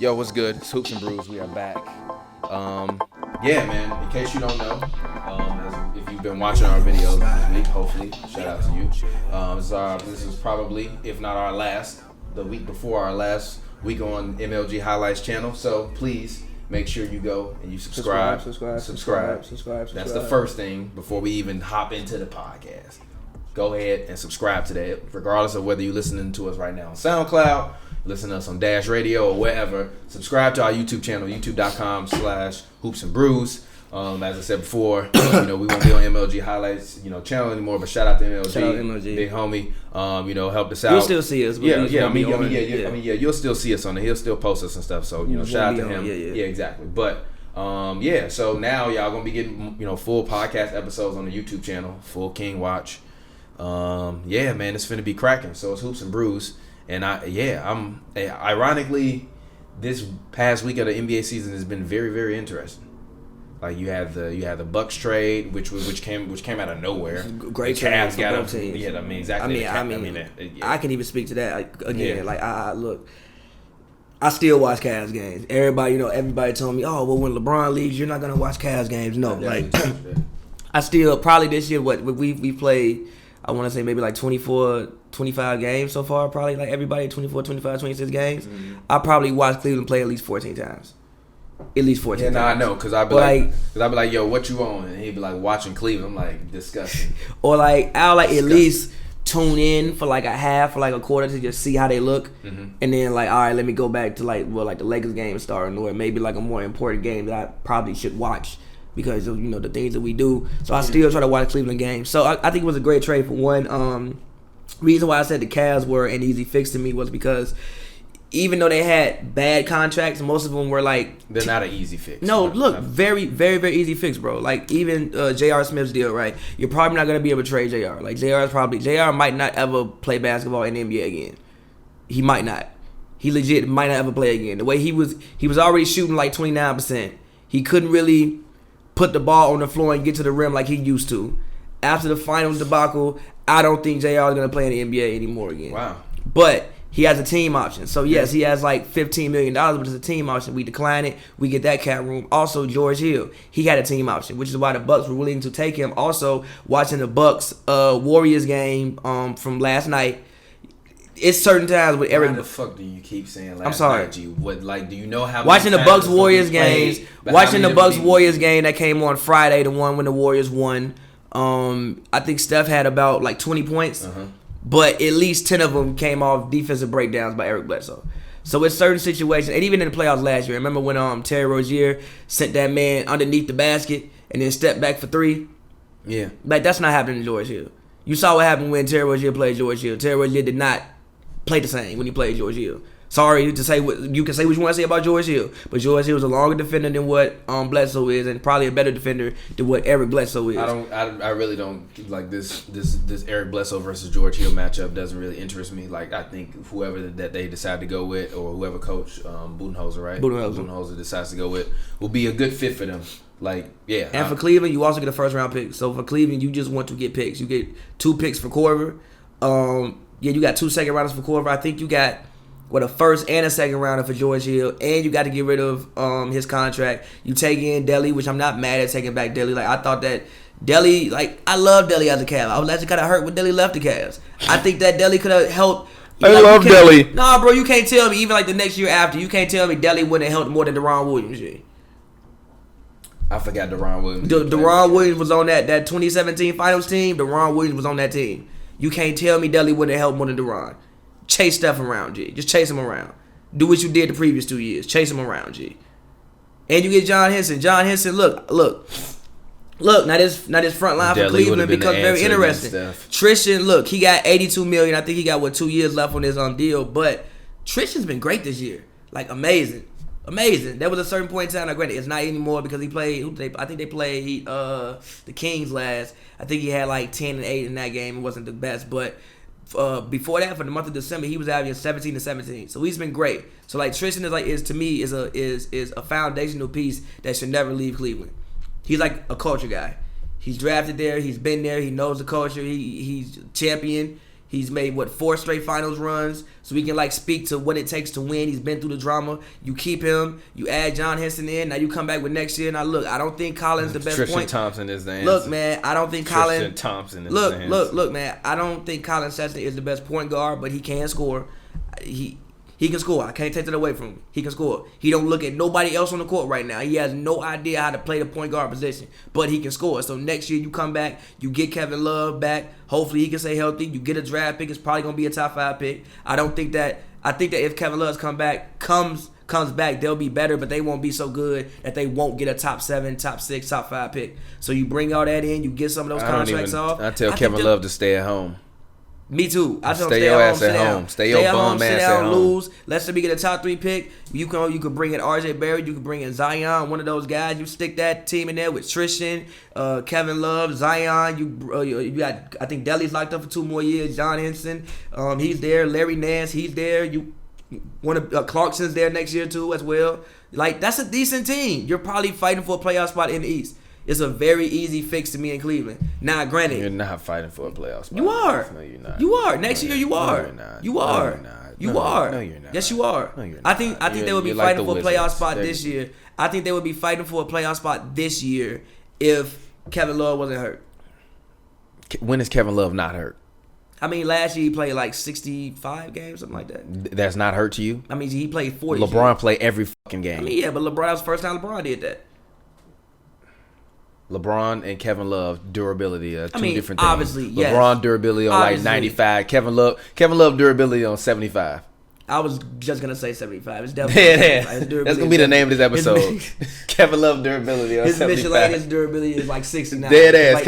Yo, what's good? It's Hoops and Brews. We are back. Yeah, man. In case you don't know, if you've been watching our videos this week, hopefully, shout out to you. This is probably, if not our last, the week before our last week on MLG Highlights channel. So please make sure you go and you subscribe. That's the first thing before we even hop into the podcast. Go ahead and subscribe to that, regardless of whether you're listening to us right now on SoundCloud, listen to us on Dash Radio or wherever. Subscribe to our YouTube channel, youtube.com/HoopsNBrews. As I said before, we won't be on MLG Highlights, channel anymore, but shout out to MLG, shout out MLG. Big homie. Helped us out. You'll still see us. You'll still see us on it. He'll still post us and stuff. So shout out to him. Yeah, exactly. But so now y'all gonna be getting full podcast episodes on the YouTube channel, full King Watch. Man, it's finna be cracking. So it's Hoops and Brews. And ironically, this past week of the NBA season has been very, very interesting. Like you had the Bucks trade, which came out of nowhere. Great trade for both teams. Yeah, exactly. I can even speak to that again. Yeah. Like I look, I still watch Cavs games. Everybody told me, oh, well, when LeBron leaves, you're not gonna watch Cavs games. No, I still probably this year we played. I want to say maybe like 24, 25 games so far. Probably like everybody 24, 25, 26 games. Mm-hmm. I probably watched Cleveland play at least 14 times. At least 14 times. I know, because I'd be like, yo, what you on? And he'd be like, watching Cleveland. I'm like, disgusting. Or like, I'll like at least tune in for like a half or like a quarter to just see how they look. Mm-hmm. And then like, all right, let me go back to like the Lakers game starting, or maybe like a more important game that I probably should watch because of the things that we do. So I still try to watch Cleveland games. So I think it was a great trade for one. Reason why I said the Cavs were an easy fix to me was because even though they had bad contracts, most of them were like... They're not an easy fix. No, look, very, very, very easy fix, bro. Like, even J.R. Smith's deal, right? You're probably not going to be able to trade J.R. Like, J.R. might not ever play basketball in the NBA again. He might not. He legit might not ever play again. The way he was already shooting like 29%. He couldn't really put the ball on the floor and get to the rim like he used to. After the finals debacle, I don't think JR is going to play in the NBA anymore again. Wow. But he has a team option. So, yes, he has like $15 million, but it's a team option. We decline it. We get that cap room. Also, George Hill, he had a team option, which is why the Bucks were willing to take him. Also, watching the Bucks Warriors game from last night, it's certain times with Eric. Why the fuck do you keep saying last I'm sorry. night, G? What, like, do you know how watching the Bucks Warriors games? Watching the Bucks Warriors game that came on Friday, the one when the Warriors won. I think Steph had about like 20 points, but at least 10 of them came off defensive breakdowns by Eric Bledsoe. So it's certain situations, and even in the playoffs last year, remember when Terry Rozier sent that man underneath the basket and then stepped back for three? Yeah, like that's not happening to George Hill. You saw what happened when Terry Rozier played George Hill. Terry Rozier did not play the same when he played George Hill. Sorry to say you can say what you want to say about George Hill, but George Hill is a longer defender than what Bledsoe is, and probably a better defender than what Eric Bledsoe is. I really don't like this Eric Bledsoe versus George Hill matchup. Doesn't really interest me. Like I think whoever that they decide to go with, or whoever coach Budenholzer, right? Budenholzer decides to go with will be a good fit for them. Like and for Cleveland, you also get a first round pick. So for Cleveland, you just want to get picks. You get 2 picks for Korver. You got 2 second rounders for Korver. I think you got a first and a second rounder for George Hill, and you got to get rid of his contract. You take in Delly, which I'm not mad at taking back Delly. Like I thought that Delly, like I love Delly as a Cav. I was actually kind of hurt when Delly left the Cavs. I think that Delly could have helped. I love Delly. Nah, bro, you can't tell me even like the next year after. You can't tell me Delly wouldn't have helped more than Deron Williams did. I forgot Deron Williams. Deron Williams was on that 2017 Finals team. Deron Williams was on that team. You can't tell me Delly wouldn't have helped more than Deron. Chase Steph around, G. Just chase him around. Do what you did the previous 2 years. Chase him around, G. And you get John Henson. John Henson, look. Now this front line for Cleveland becomes very interesting. Tristan, look, he got $82 million. I think he got 2 years left on his deal. But Tristan's been great this year. Like amazing. There was a certain point in time. Now, granted, it's not anymore because he played. I think they played the Kings last. I think he had like 10 and 8 in that game. It wasn't the best, but. Before that, for the month of December, he was averaging 17 to 17. So he's been great. So like Tristan is to me is a foundational piece that should never leave Cleveland. He's like a culture guy. He's drafted there. He's been there. He knows the culture. He's champion. He's made 4 straight finals runs, so he can like speak to what it takes to win. He's been through the drama. You keep him. You add John Henson in. Now you come back with next year. Now look, I don't think Collins the best Tristan Thompson is the answer. Look, man, I don't think Tristan Thompson is the answer. Look, man, I don't think Collins Sexton is the best point guard, but he can score. He can score. I can't take that away from him. He can score. He don't look at nobody else on the court right now. He has no idea how to play the point guard position, but he can score. So next year you come back, you get Kevin Love back. Hopefully he can stay healthy. You get a draft pick. It's probably gonna be a top 5 pick. I think that if Kevin Love comes back, they'll be better, but they won't be so good that they won't get a top 7, top 6, top 5 pick. So you bring all that in, you get some of those contracts off. I tell Kevin Love to stay at home. Me too. I tell him stay your ass at home. Stay your bum ass at home. Lose. Let's say we get a top 3 pick. You could bring in RJ Barrett. You could bring in Zion. One of those guys. You stick that team in there with Tristan, Kevin Love, Zion. You got. I think Deli's locked up for 2 more years. John Henson. He's there. Larry Nance. He's there. Clarkson's there next year too as well. Like that's a decent team. You're probably fighting for a playoff spot in the East. It's a very easy fix to me in Cleveland. Now, granted, you're not fighting for a playoff spot. You are. No, you're not. You are. Next year, you are. No, you're not. You are. No, you're not. You are. No, you're not. Yes, you are. No, you're not. I think they would be fighting for a playoff spot this year. I think they would be fighting for a playoff spot this year if Kevin Love wasn't hurt. When is Kevin Love not hurt? I mean, last year he played like 65 games, something like that. That's not hurt to you? I mean, he played 40. LeBron played every fucking game. I mean, yeah, but LeBron was the first time LeBron did that. LeBron and Kevin Love durability are two different things. Obviously, yes. LeBron durability on like 95. Kevin Love durability on 75. I was just gonna say 75. It's definitely That's gonna be the name of this episode. Kevin Love durability on 75. His miscellaneous durability is like 69. Dead ass. Like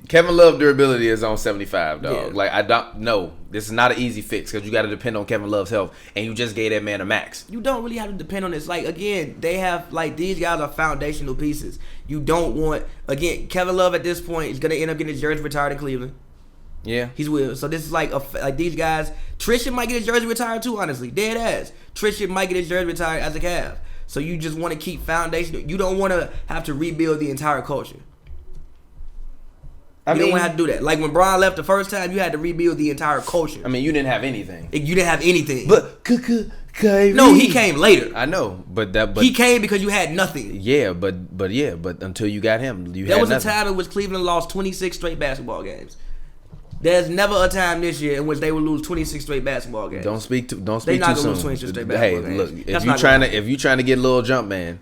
Kevin Love durability is on 75, dog. Yeah. Like I don't know. This is not an easy fix because you got to depend on Kevin Love's health, and you just gave that man a max. You don't really have to depend on this. Like again, they have like these guys are foundational pieces. You don't want Kevin Love at this point is gonna end up getting his jersey retired in Cleveland. Yeah, he's will. So this is like these guys. Tristan might get his jersey retired too. Honestly, dead ass. Tristan might get his jersey retired as a Cav. So you just want to keep foundation. You don't want to have to rebuild the entire culture. You don't want to have to do that. Like when Brian left the first time, you had to rebuild the entire culture. I mean, you didn't have anything. You didn't have anything. But no, he came later. I know, but he came because you had nothing. Yeah, but until you got him, there was nothing. A time in which Cleveland lost 26 straight basketball games. There's never a time this year in which they would lose 26 straight basketball games. Don't speak too soon. They're not gonna lose 26 straight basketball games. Look, if you trying to get a little jump man,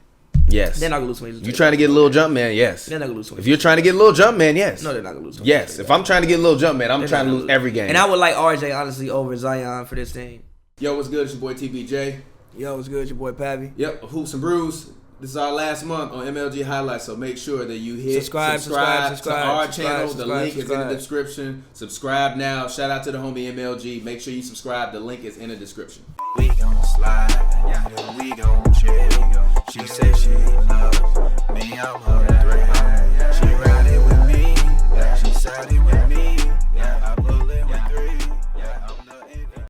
yes. They're not gonna lose 26. You trying to get a little jump man, yes. They're not gonna lose 26. If you're trying to get a little jump man, yes. No, they're not gonna lose 26. Yes. If I'm trying to get a little jump man, I'm trying to lose every game. And I would like RJ honestly over Zion for this team. Yo, what's good? It's your boy TPJ. Yo, what's good? It's your boy Pavy. Yep, Hoops and Brews. This is our last month on MLG Highlights, so make sure that you hit subscribe to our channel. The link is in the description. Subscribe now. Shout out to the homie MLG. Make sure you subscribe. The link is in the description. We gon' slide, yeah, we gon' chill. She said she loves me, I'm her thrill. She riding with me, she sided with